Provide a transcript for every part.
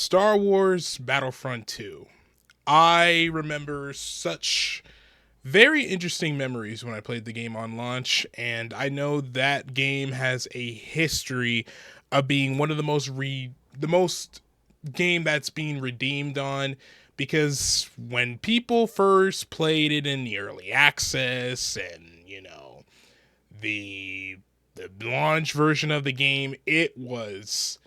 Star Wars Battlefront 2. I remember such very interesting memories when I played the game on launch, and I know that game has a history of being one of the most game that's being redeemed on, because when people first played it in the early access and the the launch version of the game, it was,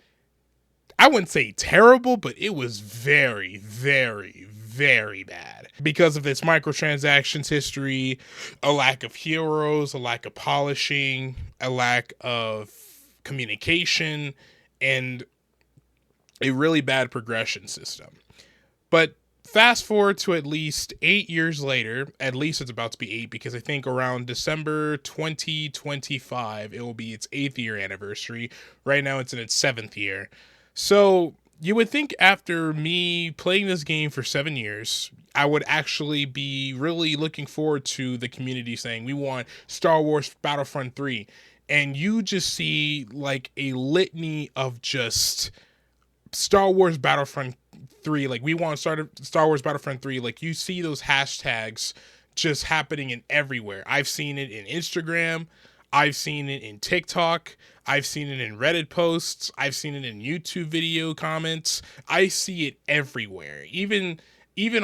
I wouldn't say terrible, but it was very, very, very bad because of its microtransactions history, a lack of heroes, a lack of polishing, a lack of communication, and a really bad progression system. But fast forward to at least 8 years later, at least it's about to be eight, because I think around December 2025, it will be its 8th year anniversary. Right now, it's in its 7th year. So you would think after me playing this game for 7 years, I would actually be really looking forward to the community saying, we want Star Wars Battlefront 3. And you just see like a litany of just Star Wars Battlefront 3, like we want Star Wars Battlefront 3, like you see those hashtags just happening in everywhere. I've seen it in Instagram, I've seen it in TikTok, I've seen it in Reddit posts, I've seen it in YouTube video comments. I see it everywhere. Even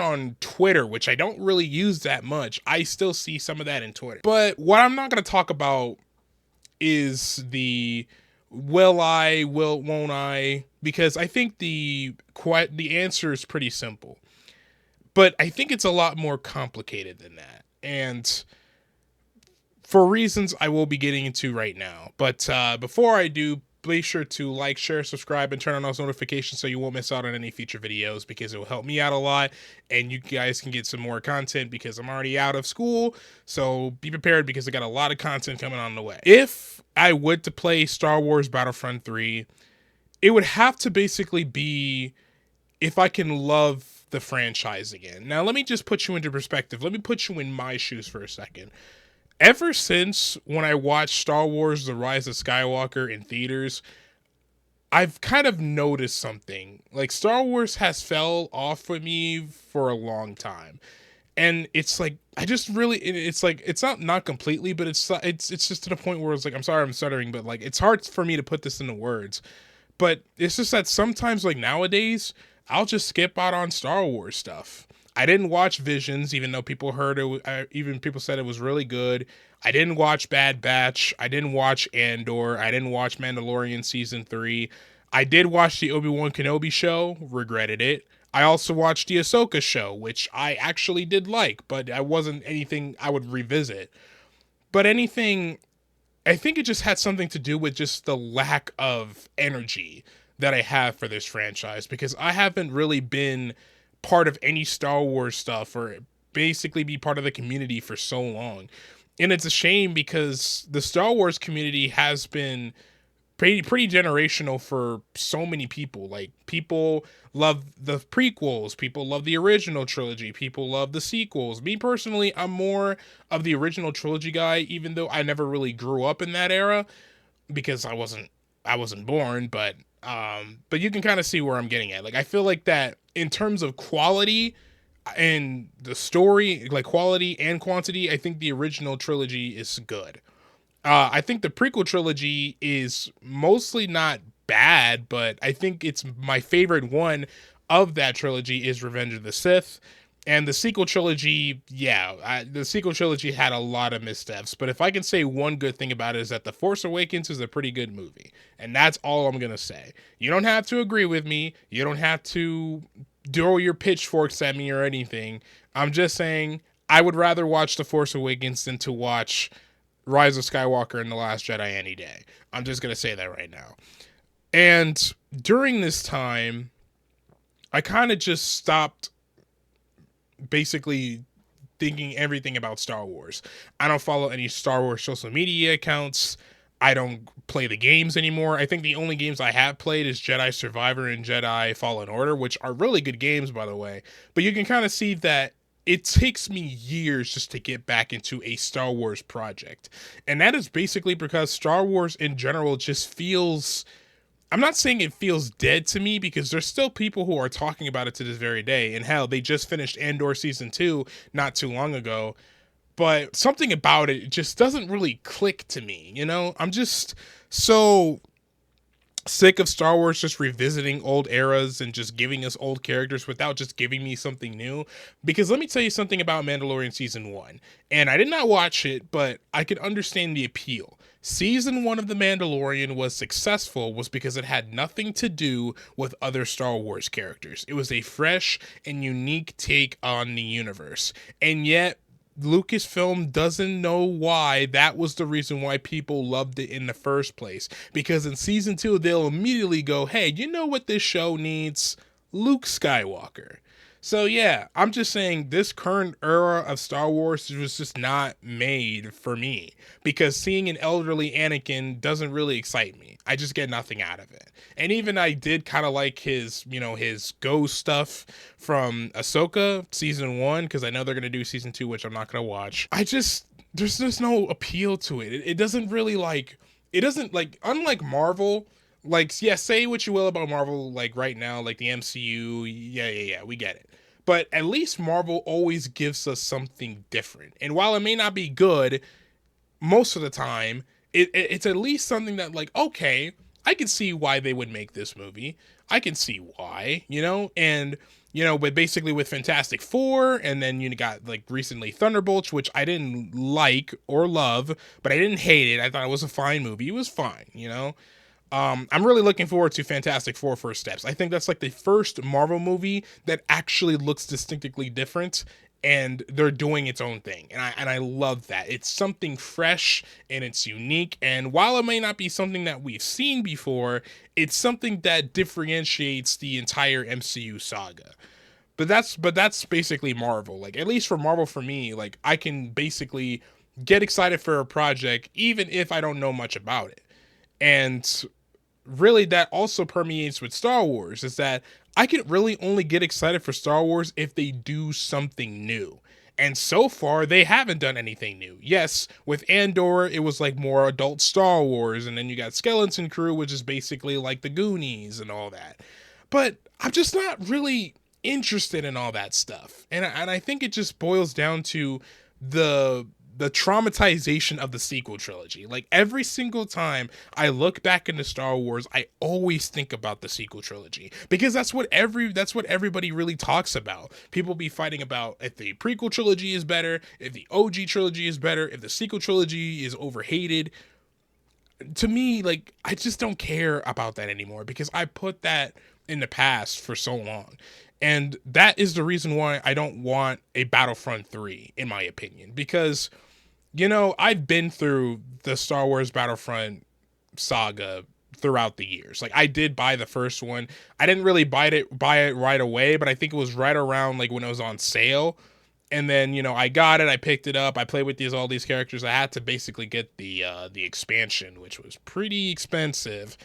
on Twitter, which I don't really use that much, I still see some of that in Twitter. But what I'm not going to talk about is the won't I, because I think the answer is pretty simple, but I think it's a lot more complicated than that, and for reasons I will be getting into right now. But before I do, be sure to like, share, subscribe, and turn on those notifications so you won't miss out on any future videos, because it will help me out a lot and you guys can get some more content, because I'm already out of school. So be prepared, because I got a lot of content coming on the way. If I would to play Star Wars Battlefront 3, it would have to basically be if I can love the franchise again. Now, let me just put you into perspective. Let me put you in my shoes for a second. Ever since when I watched Star Wars The Rise of Skywalker in theaters, I've kind of noticed something. Like, Star Wars has fell off with me for a long time. And it's like, I just really, it's like, it's not completely, but it's just to the point where it's like, I'm sorry I'm stuttering, but like, it's hard for me to put this into words. But it's just that sometimes, like nowadays, I'll just skip out on Star Wars stuff. I didn't watch Visions, even though people heard it. Even people said it was really good. I didn't watch Bad Batch. I didn't watch Andor. I didn't watch Mandalorian season 3. I did watch the Obi-Wan Kenobi show. Regretted it. I also watched the Ahsoka show, which I actually did like, but I wasn't anything I would revisit. But anything, I think it just had something to do with just the lack of energy that I have for this franchise, because I haven't really been part of any Star Wars stuff or basically be part of the community for so long. And it's a shame, because the Star Wars community has been pretty generational for so many people. Like, people love the prequels, people love the original trilogy, people love the sequels. Me personally, I'm more of the original trilogy guy, even though I never really grew up in that era, because I wasn't born. But you can kind of see where I'm getting at. Like, I feel like that in terms of quality and the story, like quality and quantity, I think the original trilogy is good. I think the prequel trilogy is mostly not bad, but I think it's my favorite one of that trilogy is Revenge of the Sith. And the sequel trilogy, yeah, the sequel trilogy had a lot of missteps. But if I can say one good thing about it, is that The Force Awakens is a pretty good movie. And that's all I'm going to say. You don't have to agree with me. You don't have to throw your pitchforks at me or anything. I'm just saying I would rather watch The Force Awakens than to watch Rise of Skywalker and The Last Jedi any day. I'm just going to say that right now. And during this time, I kind of just stopped basically thinking everything about Star Wars. I don't follow any Star Wars social media accounts. I don't play the games anymore. I think the only games I have played is Jedi Survivor and Jedi Fallen Order, which are really good games, by the way. But you can kind of see that it takes me years just to get back into a Star Wars project. And that is basically because Star Wars in general just feels I'm not saying it feels dead to me because there's still people who are talking about it to this very day. And hell, they just finished Andor season 2 not too long ago. But something about it just doesn't really click to me, you know? I'm just so sick of Star Wars just revisiting old eras and just giving us old characters without just giving me something new. Because let me tell you something about Mandalorian season 1. And I did not watch it, but I can understand the appeal. Season 1 of The Mandalorian was successful was because it had nothing to do with other Star Wars characters. It was a fresh and unique take on the universe. And yet Lucasfilm doesn't know why that was the reason why people loved it in the first place. Because in season 2, they'll immediately go, hey, you know what this show needs? Luke Skywalker. So yeah, I'm just saying this current era of Star Wars was just not made for me because seeing an elderly Anakin doesn't really excite me. I just get nothing out of it. And even I did kind of like his, his ghost stuff from Ahsoka season 1 because I know they're going to do season 2, which I'm not going to watch. There's just no appeal to it. It doesn't really it doesn't unlike Marvel. Like, yeah, say what you will about Marvel, like right now, like the MCU, yeah, we get it. But at least Marvel always gives us something different. And while it may not be good most of the time, it's at least something that, like, okay, I can see why they would make this movie. I can see why, and, but basically with Fantastic Four, and then you got, like, recently Thunderbolts, which I didn't like or love, but I didn't hate it. I thought it was a fine movie. It was fine. I'm really looking forward to Fantastic Four First Steps. I think that's like the first Marvel movie that actually looks distinctively different and they're doing its own thing. And I love that. It's something fresh and it's unique. And while it may not be something that we've seen before, it's something that differentiates the entire MCU saga. But that's basically Marvel. Like, at least for Marvel, for me, like, I can basically get excited for a project even if I don't know much about it. And really that also permeates with Star Wars is that I can really only get excited for Star Wars if they do something new. And so far, they haven't done anything new. Yes, with Andor, it was like more adult Star Wars, and then you got Skeleton Crew, which is basically like the Goonies and all that. But I'm just not really interested in all that stuff. And I think it just boils down to the traumatization of the sequel trilogy. Like, every single time I look back into Star Wars, I always think about the sequel trilogy because that's what everybody really talks about. People be fighting about if the prequel trilogy is better, if the OG trilogy is better, if the sequel trilogy is overhated. To me, like, I just don't care about that anymore because I put that in the past for so long. And that is the reason why I don't want a Battlefront 3, in my opinion, because I've been through the Star Wars Battlefront saga throughout the years. Like, I did buy the first one. I didn't really buy it right away, but I think it was right around like when it was on sale. And then, I got it, I picked it up, I played with all these characters. I had to basically get the expansion, which was pretty expensive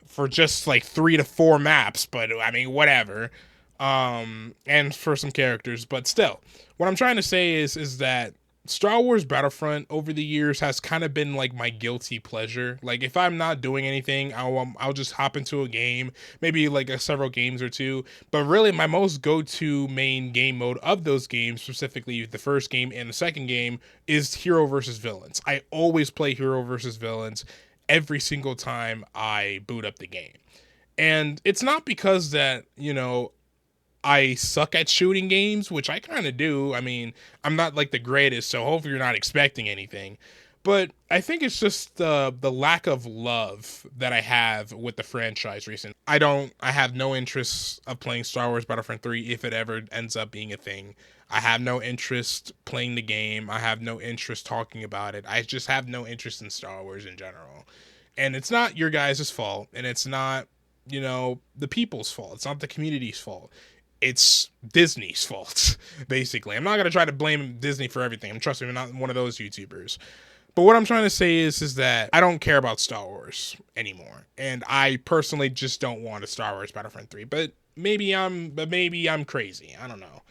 for just like 3 to 4 maps, but I mean, whatever. And for some characters, but still, what I'm trying to say is that Star Wars Battlefront over the years has kind of been like my guilty pleasure. Like, if I'm not doing anything, I'll just hop into a game, maybe like several games or two. But really, my most go-to main game mode of those games, specifically the first game and the second game, is hero versus villains. I always play hero versus villains every single time I boot up the game. And it's not because that, I suck at shooting games, which I kind of do. I mean, I'm not like the greatest, so hopefully you're not expecting anything. But I think it's just the lack of love that I have with the franchise recently. I have no interest of playing Star Wars Battlefront 3 if it ever ends up being a thing. I have no interest playing the game. I have no interest talking about it. I just have no interest in Star Wars in general. And it's not your guys' fault, and it's not, the people's fault. It's not the community's fault. It's Disney's fault, basically. I'm not going to try to blame Disney for everything. Trust me, I'm not one of those YouTubers. But what I'm trying to say is that I don't care about Star Wars anymore. And I personally just don't want a Star Wars Battlefront 3. But maybe I'm crazy. I don't know.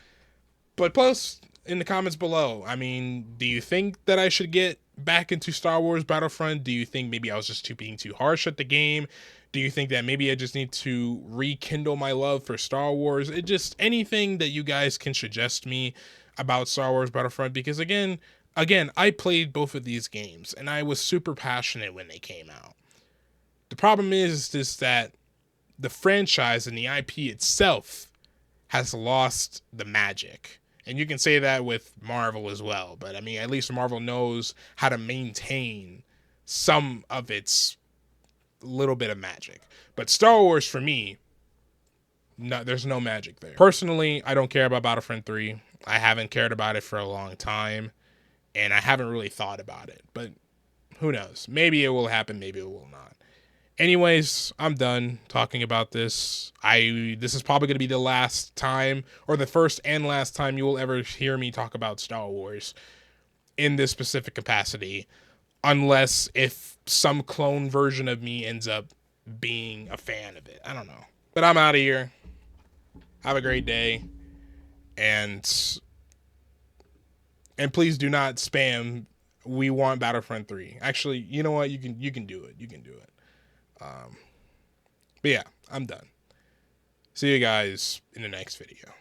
But post in the comments below. I mean, do you think that I should get back into Star Wars Battlefront? Do you think maybe I was just being too harsh at the game? Do you think that maybe I just need to rekindle my love for Star Wars? It just anything that you guys can suggest me about Star Wars Battlefront, because again, I played both of these games and I was super passionate when they came out. The problem is just that the franchise and the IP itself has lost the magic. And you can say that with Marvel as well, but I mean, at least Marvel knows how to maintain some of its little bit of magic. But Star Wars, for me, no, there's no magic there. Personally, I don't care about Battlefront 3. I haven't cared about it for a long time, and I haven't really thought about it. But who knows? Maybe it will happen, maybe it will not. Anyways, I'm done talking about this. This is probably going to be the last time, or the first and last time you will ever hear me talk about Star Wars in this specific capacity, unless if some clone version of me ends up being a fan of it. I don't know. But I'm out of here. Have a great day. And please do not spam "we want Battlefront 3." Actually, you know what? You can do it. You can do it. But yeah, I'm done. See you guys in the next video.